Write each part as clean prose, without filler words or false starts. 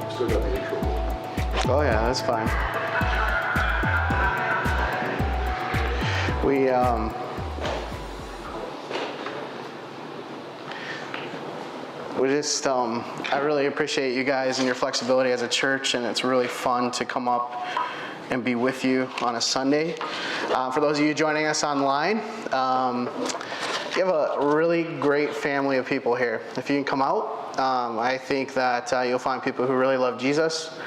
Still got the intro. Oh yeah, that's fine. I really appreciate you guys and your flexibility as a church, and it's really fun to come up and be with you on a Sunday. For those of you joining us online, you have a really great family of people here. If you can come out, I think that you'll find people who really love Jesus.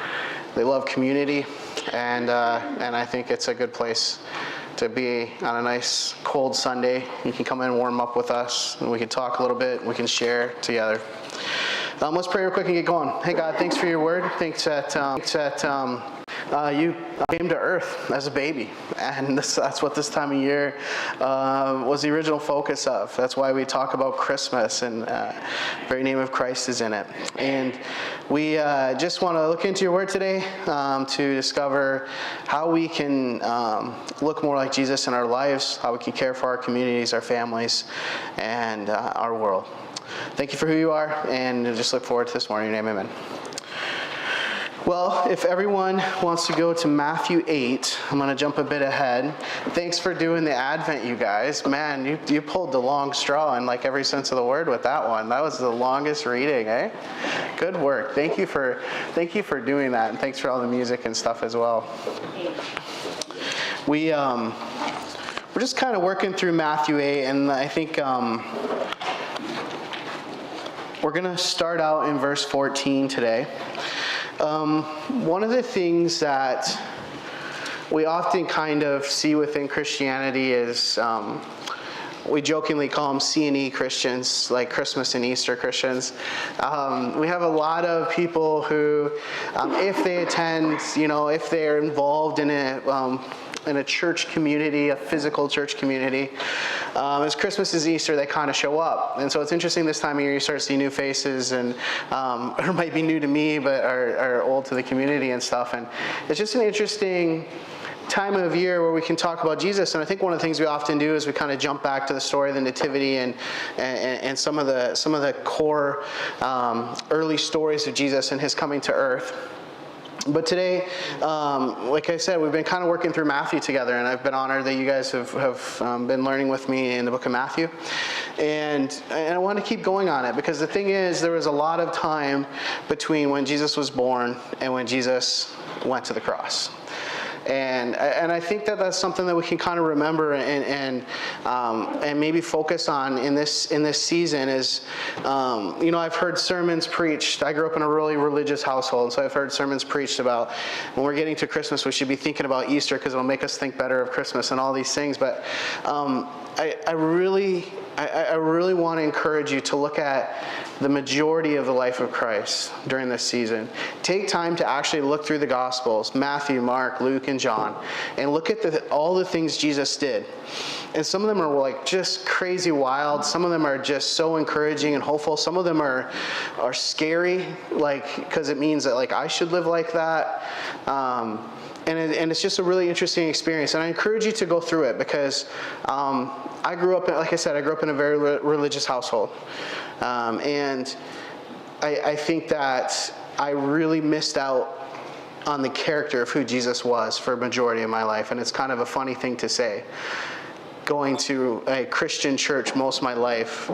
They love community, and I think it's a good place to be on a nice cold Sunday. You can come in and warm up with us, and we can talk a little bit. We can share together. Let's pray real quick and get going. Hey God, thanks for your word. Thanks that you came to earth as a baby, and that's what this time of year was the original focus of. That's why we talk about Christmas, and the very name of Christ is in it. And we just want to look into your word today to discover how we can look more like Jesus in our lives, how we can care for our communities, our families, and our world. Thank you for who you are, and just look forward to this morning. In your name, amen. Well, if everyone wants to go to Matthew 8, I'm going to jump a bit ahead. Thanks for doing the Advent, you guys. Man, you pulled the long straw in like every sense of the word with that one. That was the longest reading, eh? Good work. Thank you for doing that, and thanks for all the music and stuff as well. We're just kind of working through Matthew 8, and I think we're going to start out in verse 14 today. One of the things that we often kind of see within Christianity is we jokingly call them C&E Christians, like Christmas and Easter Christians. We have a lot of people who, if they attend, if they're involved in a church community, a physical church community, as Christmas is Easter, they kind of show up. And so it's interesting this time of year, you start to see new faces, and or might be new to me, but are old to the community and stuff. And it's just an interesting time of year where we can talk about Jesus. And I think one of the things we often do is we kind of jump back to the story of the Nativity and some of the core early stories of Jesus and his coming to earth. But today, like I said, we've been kind of working through Matthew together, and I've been honored that you guys have been learning with me in the book of Matthew. And I want to keep going on it, because the thing is, there was a lot of time between when Jesus was born and when Jesus went to the cross. And I think that that's something that we can kind of remember and maybe focus on in this season is, I've heard sermons preached. I grew up in a really religious household, so I've heard sermons preached about when we're getting to Christmas, we should be thinking about Easter because it'll make us think better of Christmas and all these things. But I really want to encourage you to look at the majority of the life of Christ during this season. Take time to actually look through the Gospels, Matthew, Mark, Luke, and John, and look at all the things Jesus did. And some of them are like just crazy wild. Some of them are just so encouraging and hopeful. Some of them are scary, like, because it means that like I should live like that. And it's just a really interesting experience. And I encourage you to go through it, because I grew up in a very religious household. And I think that I really missed out on the character of who Jesus was for a majority of my life. And it's kind of a funny thing to say. Going to a Christian church most of my life,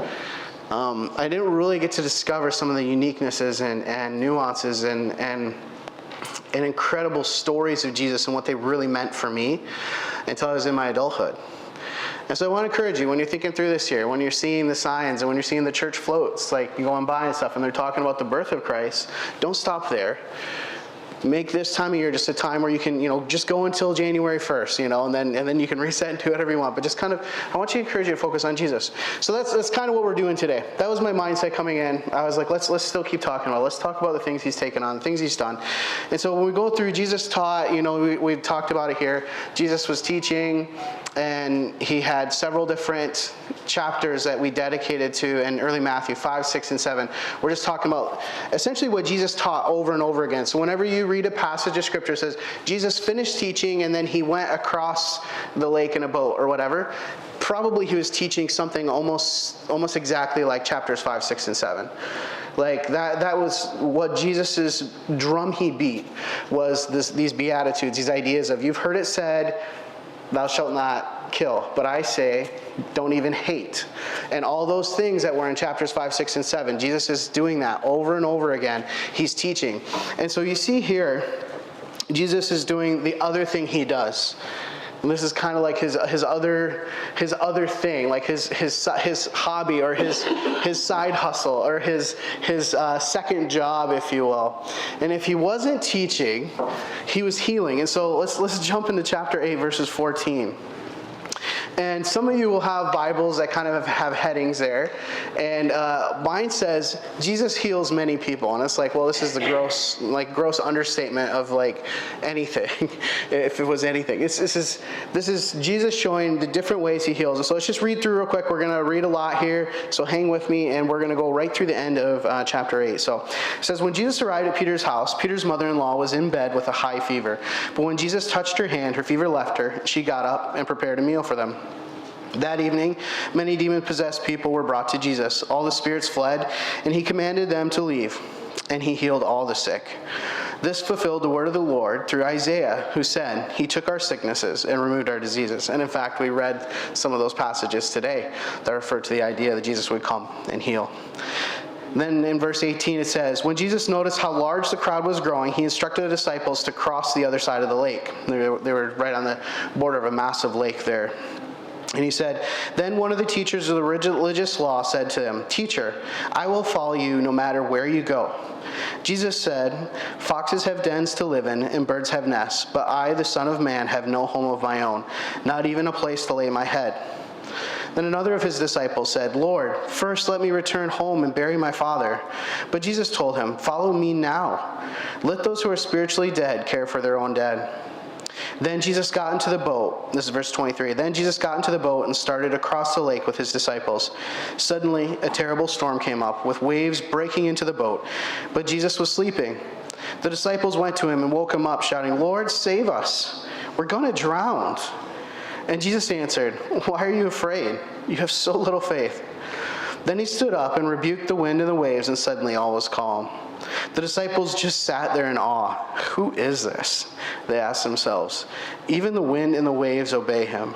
I didn't really get to discover some of the uniquenesses and nuances and incredible stories of Jesus and what they really meant for me until I was in my adulthood. And so I want to encourage you, when you're thinking through this year, when you're seeing the signs and when you're seeing the church floats, like you're going by and stuff, and they're talking about the birth of Christ, don't stop there. Make this time of year just a time where you can, just go until January 1st, and then you can reset and do whatever you want. But just kind of, I want to encourage you to focus on Jesus. So that's kind of what we're doing today. That was my mindset coming in. I was like, let's still keep talking about it. Let's talk about the things he's taken on, the things he's done. And so when we go through, Jesus taught, we've talked about it here. Jesus was teaching, and he had several different chapters that we dedicated to in early Matthew 5, 6, and 7. We're just talking about essentially what Jesus taught over and over again. So whenever you read a passage of scripture, it says Jesus finished teaching and then he went across the lake in a boat or whatever, probably he was teaching something almost exactly like chapters 5, 6, and 7. Like that was what Jesus's drum he beat, was these Beatitudes, these ideas of, you've heard it said, thou shalt not kill, but I say, don't even hate. And all those things that were in chapters 5, 6, and 7, Jesus is doing that over and over again. He's teaching. And so you see here, Jesus is doing the other thing he does. And this is kind of like his other thing, like his hobby, or his side hustle, or his second job, if you will. And if he wasn't teaching, he was healing. And so let's jump into chapter 8, verses 14. And some of you will have Bibles that kind of have headings there. And mine says, Jesus heals many people. And it's like, well, this is the gross understatement of like anything, if it was anything. This is Jesus showing the different ways he heals. And so let's just read through real quick. We're going to read a lot here, so hang with me, and we're going to go right through the end of chapter 8. So it says, when Jesus arrived at Peter's house, Peter's mother-in-law was in bed with a high fever. But when Jesus touched her hand, her fever left her. She got up and prepared a meal for them. That evening, many demon-possessed people were brought to Jesus. All the spirits fled, and he commanded them to leave, and he healed all the sick. This fulfilled the word of the Lord through Isaiah, who said, he took our sicknesses and removed our diseases. And in fact, we read some of those passages today that refer to the idea that Jesus would come and heal. Then in verse 18 it says, when Jesus noticed how large the crowd was growing, he instructed the disciples to cross the other side of the lake. They were right on the border of a massive lake there. And he said, then one of the teachers of the religious law said to him, teacher, I will follow you no matter where you go. Jesus said, foxes have dens to live in, and birds have nests, but I, the Son of Man, have no home of my own, not even a place to lay my head. Then another of his disciples said, Lord, first let me return home and bury my father. But Jesus told him, follow me now. Let those who are spiritually dead care for their own dead. Then Jesus got into the boat. This is verse 23. Then Jesus got into the boat and started across the lake with his disciples. Suddenly, a terrible storm came up, with waves breaking into the boat. But Jesus was sleeping. The disciples went to him and woke him up, shouting, Lord, save us. We're going to drown. And Jesus answered, why are you afraid? You have so little faith. Then he stood up and rebuked the wind and the waves, and suddenly all was calm. The disciples just sat there in awe. Who is this? They asked themselves. Even the wind and the waves obey him.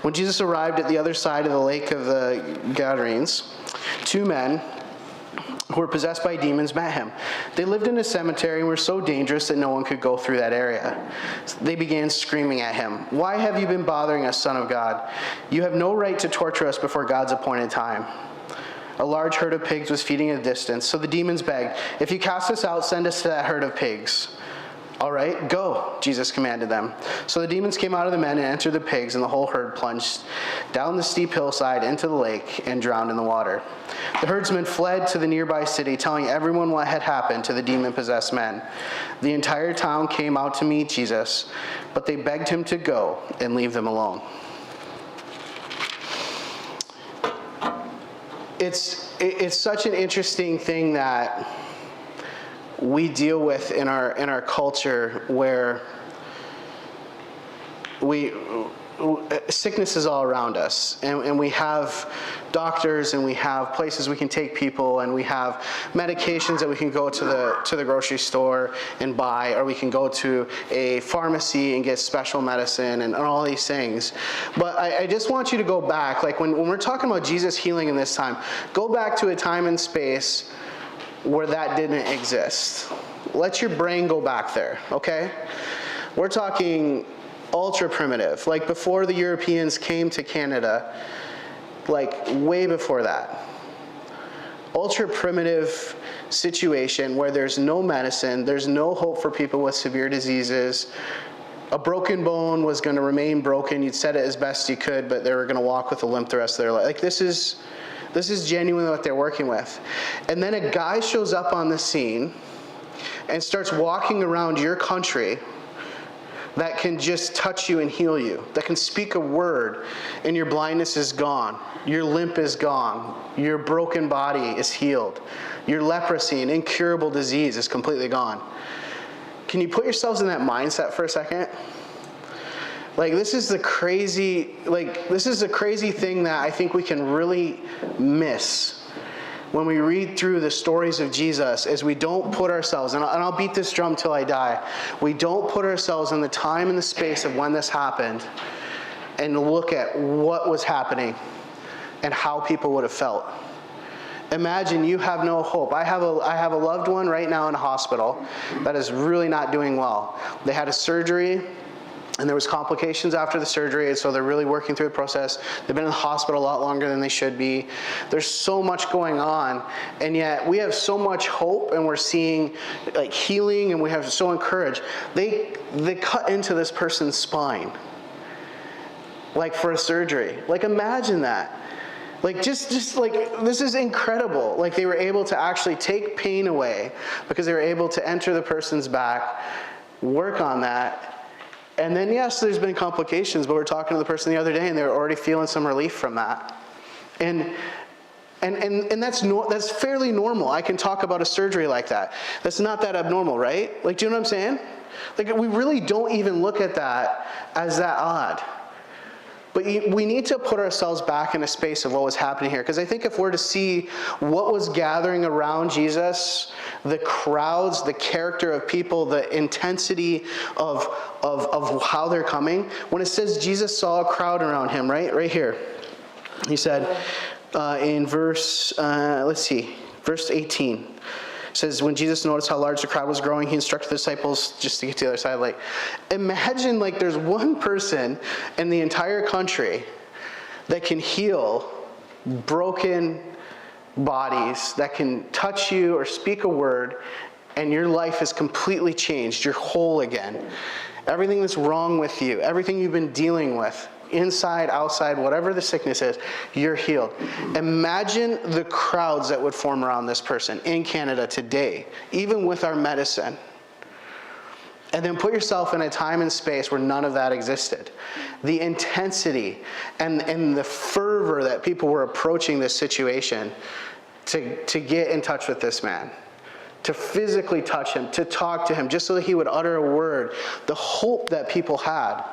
When Jesus arrived at the other side of the lake of the Gadarenes, two men who were possessed by demons met him. They lived in a cemetery and were so dangerous that no one could go through that area. They began screaming at him, why have you been bothering us, Son of God? You have no right to torture us before God's appointed time. A large herd of pigs was feeding at a distance, so the demons begged, if you cast us out, send us to that herd of pigs. All right, go, Jesus commanded them. So the demons came out of the men and entered the pigs, and the whole herd plunged down the steep hillside into the lake and drowned in the water. The herdsmen fled to the nearby city, telling everyone what had happened to the demon-possessed men. The entire town came out to meet Jesus, but they begged him to go and leave them alone. It's such an interesting thing that we deal with in our culture, where sickness is all around us, and we have doctors, and we have places we can take people, and we have medications that we can go to the grocery store and buy, or we can go to a pharmacy and get special medicine and all these things. But I just want you to go back, like when we're talking about Jesus healing in this time, go back to a time and space where that didn't exist. Let your brain go back there, okay? We're talking ultra primitive, like before the Europeans came to Canada, like way before that. Ultra primitive situation where there's no medicine, there's no hope for people with severe diseases. A broken bone was going to remain broken. You'd set it as best you could, but they were going to walk with a limp the rest of their life. Like this is genuinely what they're working with. And then a guy shows up on the scene and starts walking around your country that can just touch you and heal you, that can speak a word and your blindness is gone, your limp is gone, your broken body is healed, your leprosy, an incurable disease, is completely gone. Can you put yourselves in that mindset for a second? Like, this is the crazy thing that I think we can really miss when we read through the stories of Jesus, is we don't put ourselves, and I'll beat this drum till I die, we don't put ourselves in the time and the space of when this happened and look at what was happening and how people would have felt. Imagine you have no hope. I have a loved one right now in a hospital that is really not doing well. They had a surgery, and there was complications after the surgery, and so they're really working through the process. They've been in the hospital a lot longer than they should be. There's so much going on, and yet we have so much hope, and we're seeing like healing, and we have so encouraged. They cut into this person's spine, like for a surgery. Like, imagine that. Like, just like, this is incredible. Like, they were able to actually take pain away because they were able to enter the person's back, work on that. And then, yes, there's been complications, but we're talking to the person the other day, and they're already feeling some relief from that. And that's fairly normal. I can talk about a surgery like that. That's not that abnormal, right? Like, do you know what I'm saying? Like, we really don't even look at that as that odd. But we need to put ourselves back in a space of what was happening here. Because I think if we're to see what was gathering around Jesus, the crowds, the character of people, the intensity of how they're coming, when it says Jesus saw a crowd around him, right here, he said in verse 18, it says, when Jesus noticed how large the crowd was growing, he instructed the disciples just to get to the other side. Like, imagine like there's one person in the entire country that can heal broken bodies, that can touch you or speak a word, and your life is completely changed. You're whole again. Everything that's wrong with you, everything you've been dealing with, inside, outside, whatever the sickness is, you're healed. Imagine the crowds that would form around this person in Canada today, even with our medicine. And then put yourself in a time and space where none of that existed. The intensity and the fervor that people were approaching this situation to get in touch with this man, to physically touch him, to talk to him, just so that he would utter a word. The hope that people had.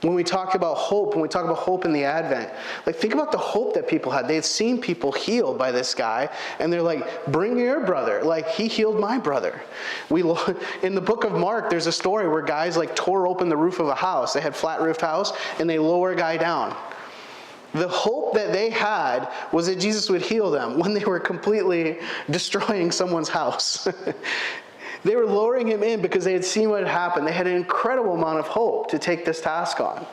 When we talk about hope, when we talk about hope in the Advent, like, think about the hope that people had. They had seen people healed by this guy, and they're like, bring your brother. Like, he healed my brother. In the book of Mark, there's a story where guys like tore open the roof of a house. They had flat roofed house, and they lower a guy down. The hope that they had was that Jesus would heal them when they were completely destroying someone's house. They were lowering him in because they had seen what had happened. They had an incredible amount of hope to take this task on.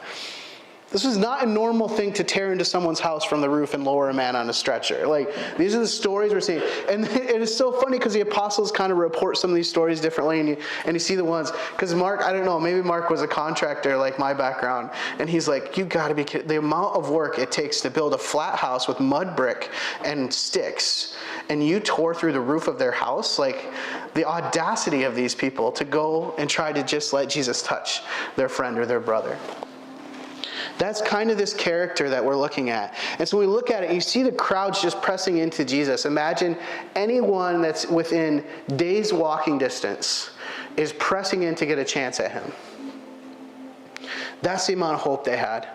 This was not a normal thing to tear into someone's house from the roof and lower a man on a stretcher. Like, these are the stories we're seeing. And it is so funny because the apostles kind of report some of these stories differently, and you see the ones. Because Mark, I don't know, maybe Mark was a contractor like my background, and he's like, you got to be kidding. The amount of work it takes to build a flat house with mud brick and sticks, and you tore through the roof of their house. Like, the audacity of these people to go and try to just let Jesus touch their friend or their brother. That's kind of this character that we're looking at. And so when we look at it, you see the crowds just pressing into Jesus. Imagine anyone that's within days walking distance is pressing in to get a chance at him. That's the amount of hope they had.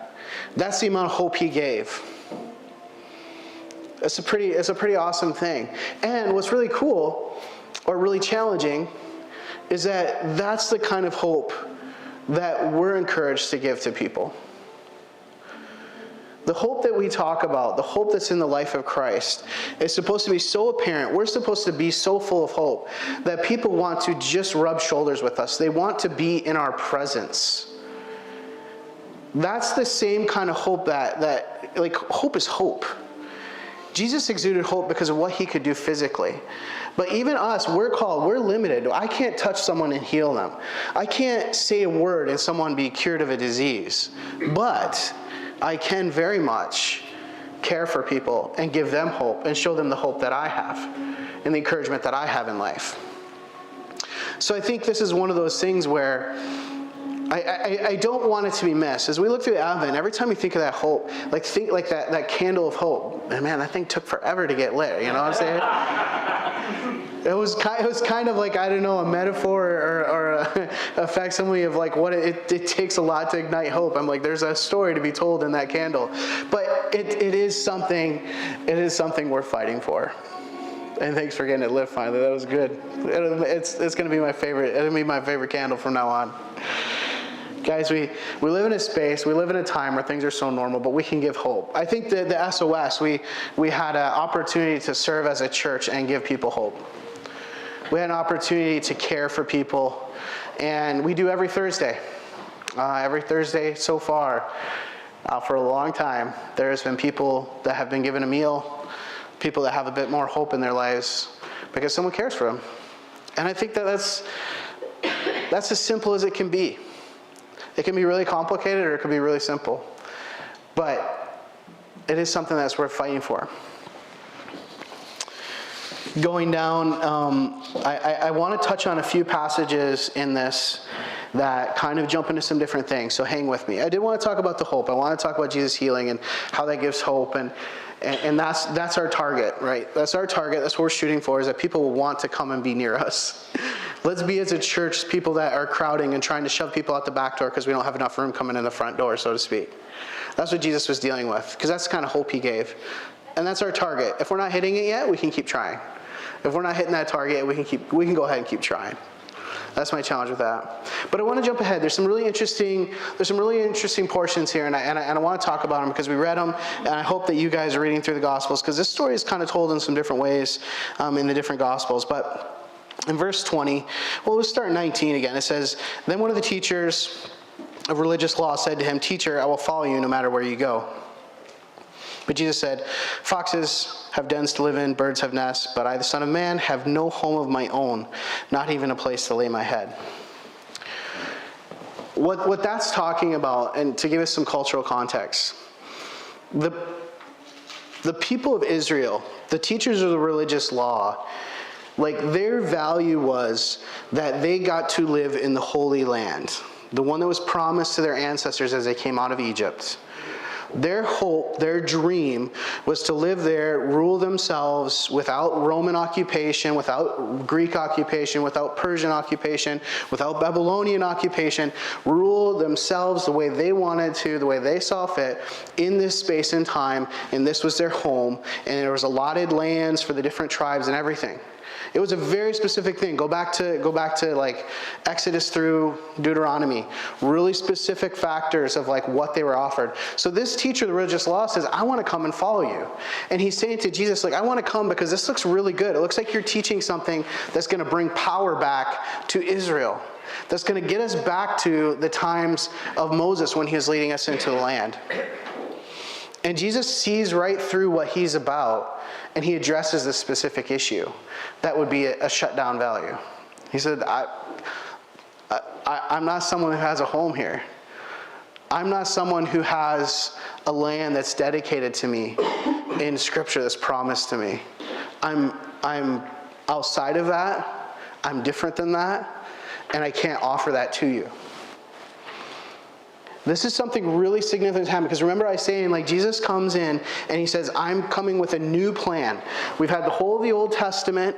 That's the amount of hope he gave. It's a pretty awesome thing. And what's really cool, or really challenging, is that that's the kind of hope that we're encouraged to give to people. The hope that we talk about, the hope that's in the life of Christ, is supposed to be so apparent. We're supposed to be so full of hope that people want to just rub shoulders with us. They want to be in our presence. That's the same kind of hope that hope is hope. Jesus exuded hope because of what he could do physically. But even us, we're limited. I can't touch someone and heal them. I can't say a word and someone be cured of a disease. But I can very much care for people and give them hope and show them the hope that I have and the encouragement that I have in life. So I think this is one of those things where I don't want it to be missed. As we look through Advent, every time you think of that hope, think like that candle of hope. And man, that thing took forever to get lit. You know what I'm saying? It was kind of like, I don't know, a metaphor or a facsimile of like what it takes a lot to ignite hope. I'm like, there's a story to be told in that candle. But it is something worth fighting for. And thanks for getting it lit finally. That was good. It's going to be my favorite. It'll be my favorite candle from now on. Guys, we live in a space, we live in a time where things are so normal, but we can give hope. I think the SOS, we had an opportunity to serve as a church and give people hope. We had an opportunity to care for people, and we do every Thursday. Every Thursday so far, for a long time, there's been people that have been given a meal, people that have a bit more hope in their lives because someone cares for them. And I think that's as simple as it can be. It can be really complicated or it can be really simple. But it is something that's worth fighting for. Going down, I want to touch on a few passages in this that kind of jump into some different things. So hang with me. I did want to talk about the hope. I want to talk about Jesus healing and how that gives hope. And that's our target, right? That's our target. That's what we're shooting for, is that people will want to come and be near us. Let's be, as a church, people that are crowding and trying to shove people out the back door because we don't have enough room coming in the front door, so to speak. That's what Jesus was dealing with, because that's the kind of hope he gave. And that's our target. If we're not hitting it yet, we can keep trying. If we're not hitting that target, we can go ahead and keep trying. That's my challenge with that. But I want to jump ahead. There's some really interesting portions here, and I want to talk about them because we read them, and I hope that you guys are reading through the Gospels, because this story is kind of told in some different ways in the different Gospels. But in verse 20, well, let's start 19 again. It says, "Then one of the teachers of religious law said to him, 'Teacher, I will follow you no matter where you go.' But Jesus said, 'Foxes have dens to live in, birds have nests, but I, the Son of Man, have no home of my own, not even a place to lay my head.'" What that's talking about, and to give us some cultural context, the people of Israel, the teachers of the religious law, like, their value was that they got to live in the Holy Land, the one that was promised to their ancestors as they came out of Egypt. Their hope, their dream, was to live there, rule themselves without Roman occupation, without Greek occupation, without Persian occupation, without Babylonian occupation, rule themselves the way they wanted to, the way they saw fit, in this space and time, and this was their home, and there was allotted lands for the different tribes and everything. It was a very specific thing. Go back to like Exodus through Deuteronomy. Really specific factors of like what they were offered. So this teacher of the religious law says, "I want to come and follow you." And he's saying to Jesus, like, "I want to come because this looks really good. It looks like you're teaching something that's going to bring power back to Israel. That's going to get us back to the times of Moses when he was leading us into the land." And Jesus sees right through what he's about, and he addresses this specific issue. That would be a shutdown value. He said, I'm not someone who has a home here. I'm not someone who has a land that's dedicated to me in Scripture that's promised to me. I'm outside of that. I'm different than that. And I can't offer that to you. This is something really significant to happen, because remember I was saying, like, Jesus comes in and he says, "I'm coming with a new plan." We've had the whole of the Old Testament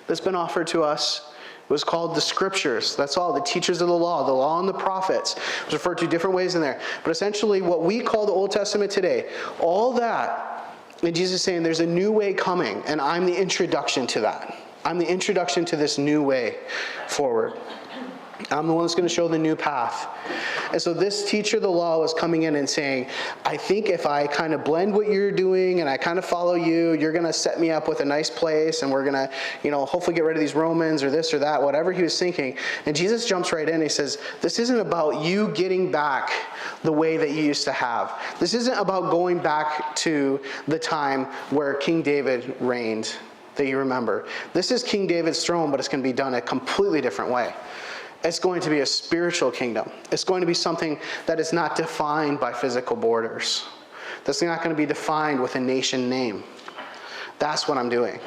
that's been offered to us. It was called the Scriptures. That's all, the teachers of the law and the prophets. It was referred to different ways in there. But essentially what we call the Old Testament today, all that, and Jesus is saying there's a new way coming, and I'm the introduction to that. I'm the introduction to this new way forward. I'm the one that's going to show the new path. And so this teacher of the law was coming in and saying, "I think if I kind of blend what you're doing and I kind of follow you, you're going to set me up with a nice place, and we're going to, hopefully get rid of these Romans or this or that," whatever he was thinking. And Jesus jumps right in and he says, "This isn't about you getting back the way that you used to have. This isn't about going back to the time where King David reigned that you remember. This is King David's throne, but it's going to be done a completely different way. It's going to be a spiritual kingdom. It's going to be something that is not defined by physical borders. That's not going to be defined with a nation name. That's what I'm doing."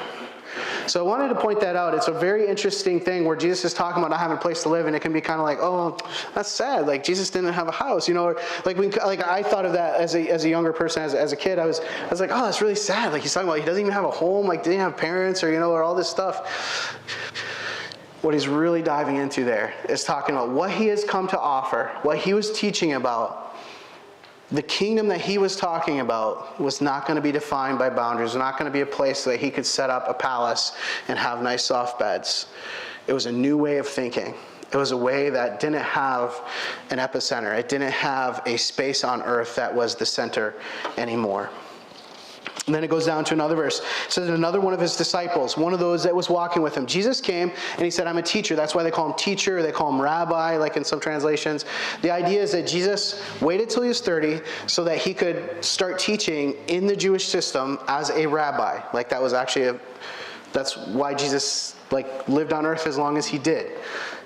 So I wanted to point that out. It's a very interesting thing where Jesus is talking about not having a place to live, and it can be kind of like, "Oh, that's sad. Like, Jesus didn't have a house," Like I thought of that as a younger person, as a kid. I was like, "Oh, that's really sad. Like, he's talking about he doesn't even have a home. Like, didn't have parents, or all this stuff." what he's really diving into there is talking about what he has come to offer, what he was teaching about. The kingdom that he was talking about was not going to be defined by boundaries. It was not going to be a place that he could set up a palace and have nice soft beds. It was a new way of thinking. It was a way that didn't have an epicenter. It didn't have a space on earth that was the center anymore. And then it goes down to another verse. It says another one of his disciples, one of those that was walking with him. Jesus came and he said, I'm a teacher. That's why they call him teacher. They call him rabbi, like in some translations. The idea is that Jesus waited till he was 30 so that he could start teaching in the Jewish system as a rabbi. Like that was actually that's why Jesus lived on earth as long as he did.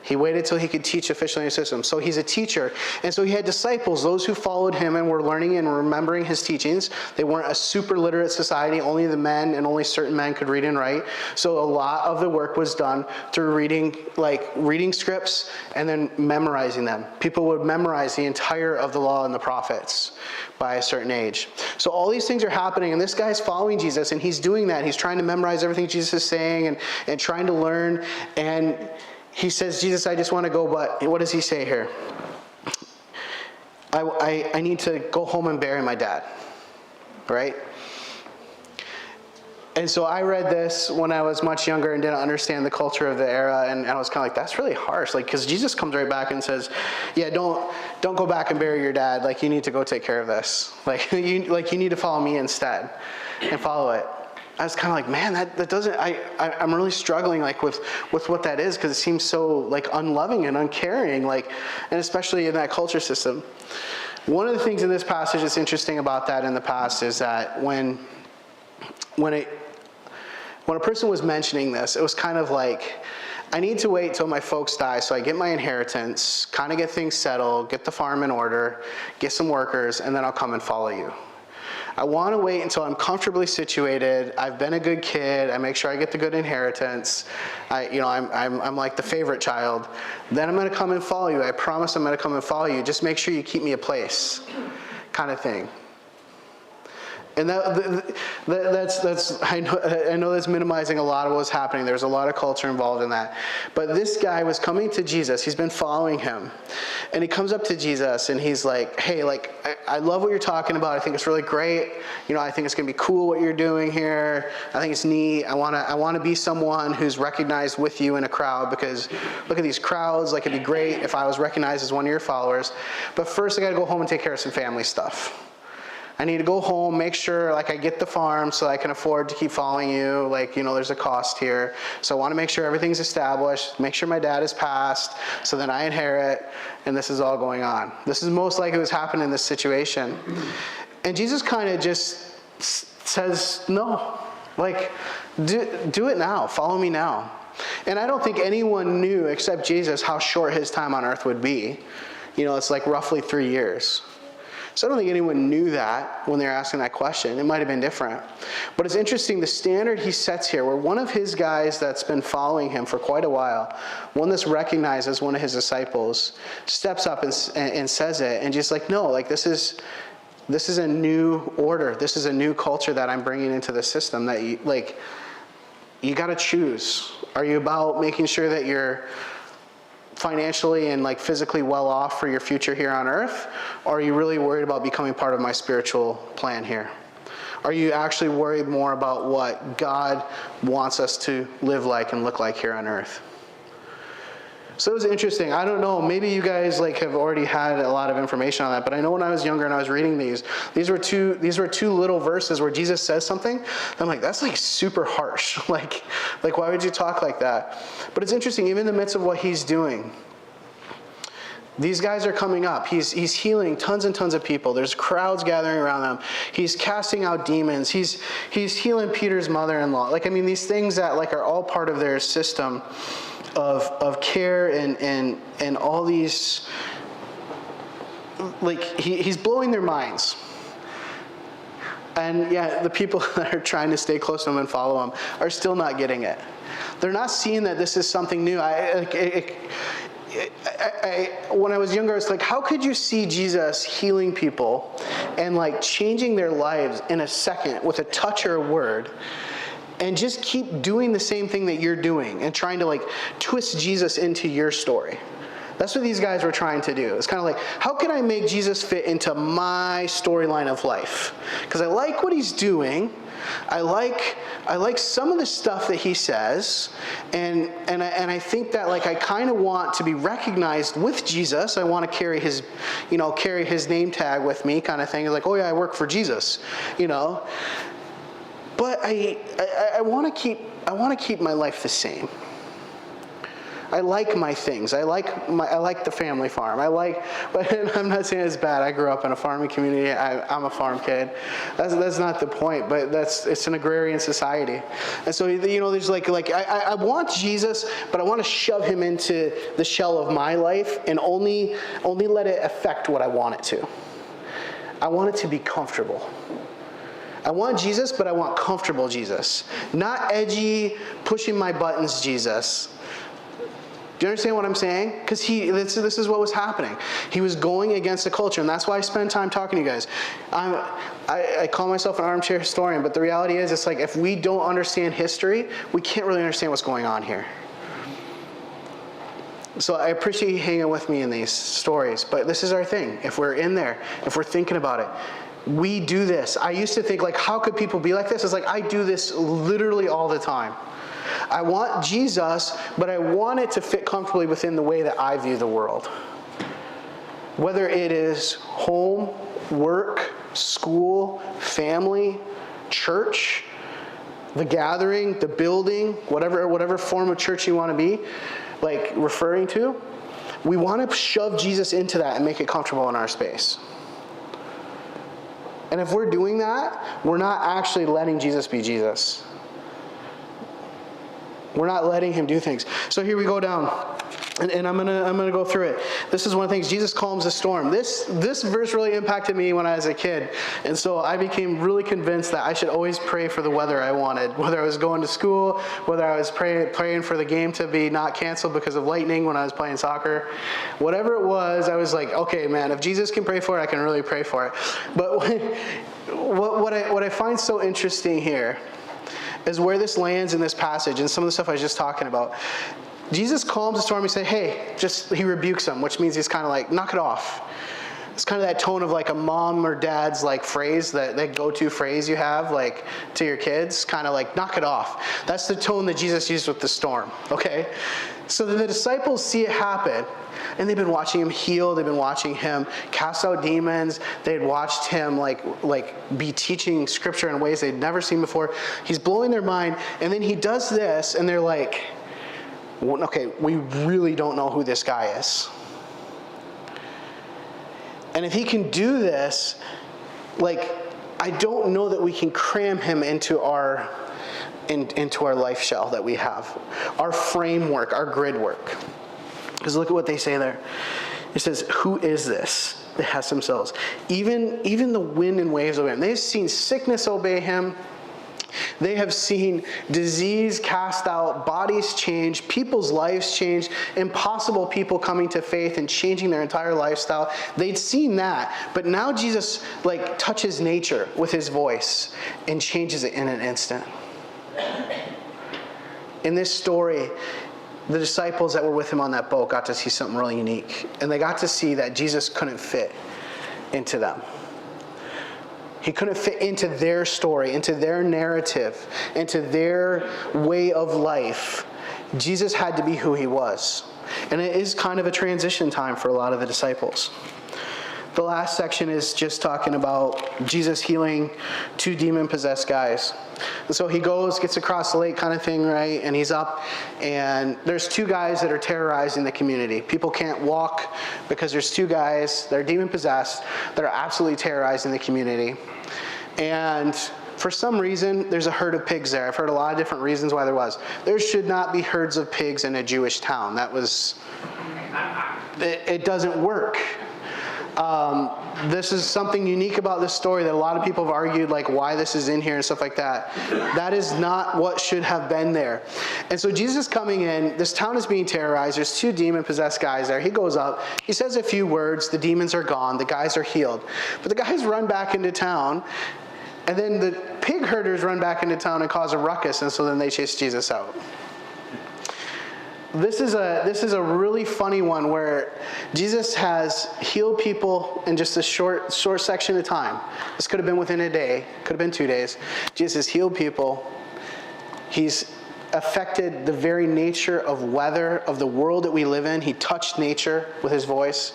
He waited till he could teach officially in the system. So he's a teacher. And so he had disciples, those who followed him and were learning and remembering his teachings. They weren't a super literate society. Only the men and only certain men could read and write. So a lot of the work was done through reading scripts and then memorizing them. People would memorize the entire of the law and the prophets by a certain age. So all these things are happening, and this guy's following Jesus, and he's doing that. He's trying to memorize everything Jesus is saying and trying to learn. And he says, Jesus, I just want to go, but what does he say here? I need to go home and bury my dad, right? And so I read this when I was much younger and didn't understand the culture of the era, and I was kind of like, that's really harsh, because Jesus comes right back and says, yeah, don't go back and bury your dad. You need to go take care of this. You need to follow me instead and follow it. I was kind of like, man, that doesn't, I'm really struggling with what that is, because it seems so unloving and uncaring, and especially in that culture system. One of the things in this passage that's interesting about that in the past is that when a person was mentioning this, it was kind of like, I need to wait till my folks die so I get my inheritance, kind of get things settled, get the farm in order, get some workers, and then I'll come and follow you. I want to wait until I'm comfortably situated. I've been a good kid. I make sure I get the good inheritance. I'm like the favorite child. Then I'm going to come and follow you. I promise I'm going to come and follow you. Just make sure you keep me a place, kind of thing. And that's I know that's minimizing a lot of what's happening. There's a lot of culture involved in that. But this guy was coming to Jesus. He's been following him. And he comes up to Jesus and he's like, hey, I love what you're talking about. I think it's really great. I think it's going to be cool what you're doing here. I think it's neat. I want to be someone who's recognized with you in a crowd, because look at these crowds. It'd be great if I was recognized as one of your followers. But first I got to go home and take care of some family stuff. I need to go home, make sure I get the farm so I can afford to keep following you. There's a cost here. So I want to make sure everything's established, make sure my dad is passed, so then I inherit, and this is all going on. This is most likely what's happened in this situation. And Jesus kind of just says, no, do it now, follow me now. And I don't think anyone knew except Jesus how short his time on earth would be. It's roughly 3 years. So I don't think anyone knew that when they were asking that question. It might have been different. But it's interesting, the standard he sets here, where one of his guys that's been following him for quite a while, one that's recognized as one of his disciples, steps up and says it, and just no, this is a new order. This is a new culture that I'm bringing into the system that you got to choose. Are you about making sure that you're financially and physically well off for your future here on earth? Or are you really worried about becoming part of my spiritual plan here? Are you actually worried more about what God wants us to live like and look like here on earth? So it was interesting. I don't know, maybe you guys have already had a lot of information on that, but I know when I was younger and I was reading these were two little verses where Jesus says something. I'm like, that's super harsh. Why would you talk like that? But it's interesting, even in the midst of what he's doing, these guys are coming up. He's healing tons and tons of people. There's crowds gathering around them. He's casting out demons. He's healing Peter's mother-in-law. These things that are all part of their system of care and all these, he's blowing their minds. And yeah, the people that are trying to stay close to him and follow him are still not getting it. They're not seeing that this is something new. When I was younger, I was like, how could you see Jesus healing people and changing their lives in a second with a touch or a word, and just keep doing the same thing that you're doing and trying to like twist Jesus into your story. That's what these guys were trying to do. It's kind of like, how can I make Jesus fit into my storyline of life? Because I like what he's doing. I like some of the stuff that he says, and I think that like I kind of want to be recognized with Jesus. I want to carry his name tag with me, kind of thing. It's like, oh yeah, I work for Jesus, But I want to keep my life the same. I like my things. I like the family farm. But I'm not saying it's bad. I grew up in a farming community. I'm a farm kid. That's not the point. But it's an agrarian society, and so there's like I want Jesus, but I want to shove him into the shell of my life and only let it affect what I want it to. I want it to be comfortable. I want Jesus, but I want comfortable Jesus, not edgy, pushing my buttons Jesus. Do you understand what I'm saying? Because this is what was happening. He was going against the culture, and that's why I spend time talking to you guys. I call myself an armchair historian, but the reality is, it's like if we don't understand history, we can't really understand what's going on here. So I appreciate you hanging with me in these stories, but this is our thing. If we're in there, if we're thinking about it, we do this. I used to think, like, how could people be like this? It's like I do this literally all the time. I want Jesus, but I want it to fit comfortably within the way that I view the world. Whether it is home, work, school, family, church, the gathering, the building, whatever form of church you want to be, like referring to, we want to shove Jesus into that and make it comfortable in our space. And if we're doing that, we're not actually letting Jesus be Jesus. We're not letting him do things. So here we go down, and I'm gonna go through it. This is one of the things. Jesus calms the storm. This verse really impacted me when I was a kid, and so I became really convinced that I should always pray for the weather I wanted. Whether I was going to school, whether I was praying for the game to be not canceled because of lightning when I was playing soccer, whatever it was, I was like, okay, man, if Jesus can pray for it, I can really pray for it. But what I find so interesting here is where this lands in this passage and some of the stuff I was just talking about. Jesus calms the storm. He said, hey, he rebukes them, which means he's kind of like, knock it off. It's kind of that tone of like a mom or dad's like phrase, that go-to phrase you have like to your kids, kind of like, knock it off. That's the tone that Jesus used with the storm, okay? So the disciples see it happen, and they've been watching him heal. They've been watching him cast out demons. They had watched him like be teaching scripture in ways they'd never seen before. He's blowing their mind, and then he does this, and they're like, well, okay, we really don't know who this guy is. And if he can do this, like, I don't know that we can cram him into our life shell that we have, our framework, our grid work. Because look at what they say there. It says, who is this that has themselves? Even the wind and waves obey him. They've seen sickness obey him. They have seen disease cast out, bodies change, people's lives change, impossible people coming to faith and changing their entire lifestyle. They'd seen that, but now Jesus like touches nature with his voice and changes it in an instant. In this story, the disciples that were with him on that boat got to see something really unique, and they got to see that Jesus couldn't fit into them. He couldn't fit into their story, into their narrative, into their way of life. Jesus had to be who he was. And it is kind of a transition time for a lot of the disciples. The last section is just talking about Jesus healing 2 demon-possessed guys. And so he goes, gets across the lake kind of thing, right? And he's up, and there's 2 guys that are terrorizing the community. People can't walk because there's 2 guys that are demon-possessed that are absolutely terrorizing the community. And for some reason, there's a herd of pigs there. I've heard a lot of different reasons why there was. There should not be herds of pigs in a Jewish town. It doesn't work. This is something unique about this story that a lot of people have argued, like why this is in here and stuff like that. That is not what should have been there. And so Jesus is coming in. This town is being terrorized. There's 2 demon-possessed guys there. He goes up. He says a few words. The demons are gone. The guys are healed. But the guys run back into town. And then the pig herders run back into town and cause a ruckus, and so then they chase Jesus out. This is a really funny one where Jesus has healed people in just a short section of time. This could have been within a day, could have been 2 days. Jesus has healed people. He's affected the very nature of weather, of the world that we live in. He touched nature with his voice.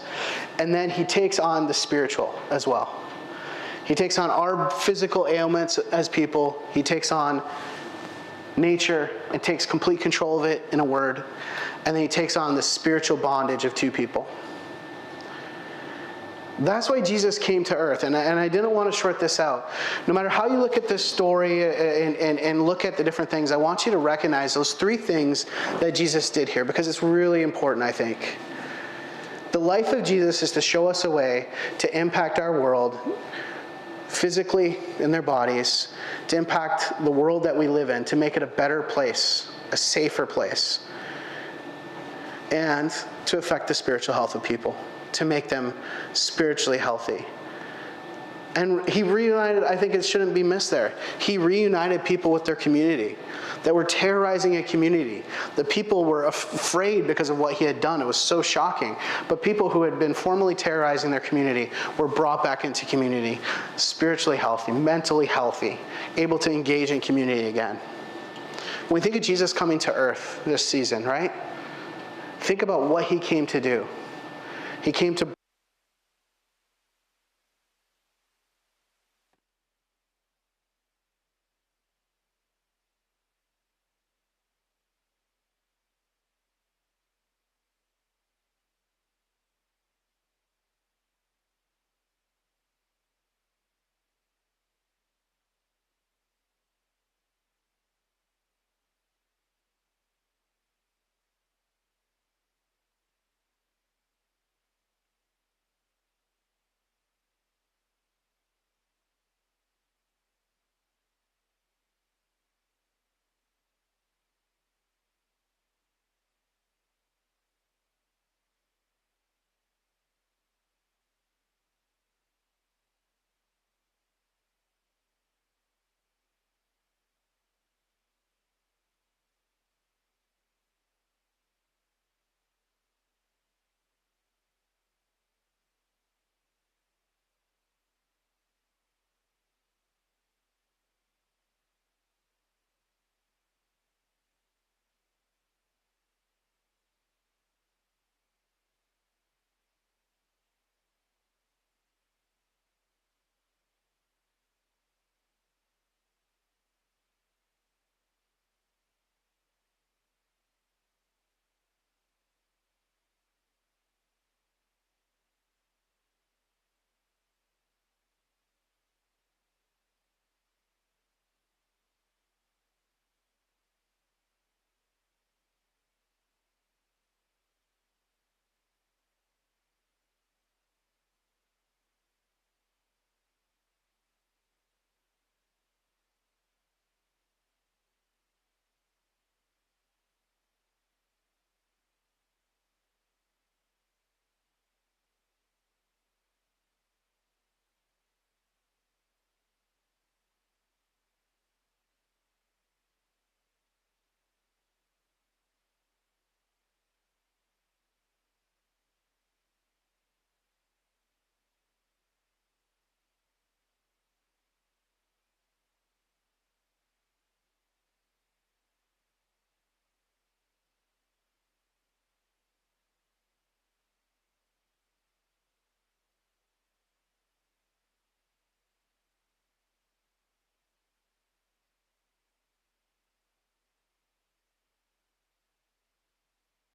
And then he takes on the spiritual as well. He takes on our physical ailments as people. He takes on nature and takes complete control of it in a word. And then he takes on the spiritual bondage of two people. That's why Jesus came to earth. And I didn't want to short this out. No matter how you look at this story and look at the different things, I want you to recognize those three things that Jesus did here, because it's really important, I think. The life of Jesus is to show us a way to impact our world physically in their bodies, to impact the world that we live in, to make it a better place, a safer place, and to affect the spiritual health of people, to make them spiritually healthy. And he reunited, I think it shouldn't be missed there, he reunited people with their community that were terrorizing a community. The people were afraid because of what he had done. It was so shocking. But people who had been formerly terrorizing their community were brought back into community, spiritually healthy, mentally healthy, able to engage in community again. When we think of Jesus coming to earth this season, right? Think about what he came to do. He came to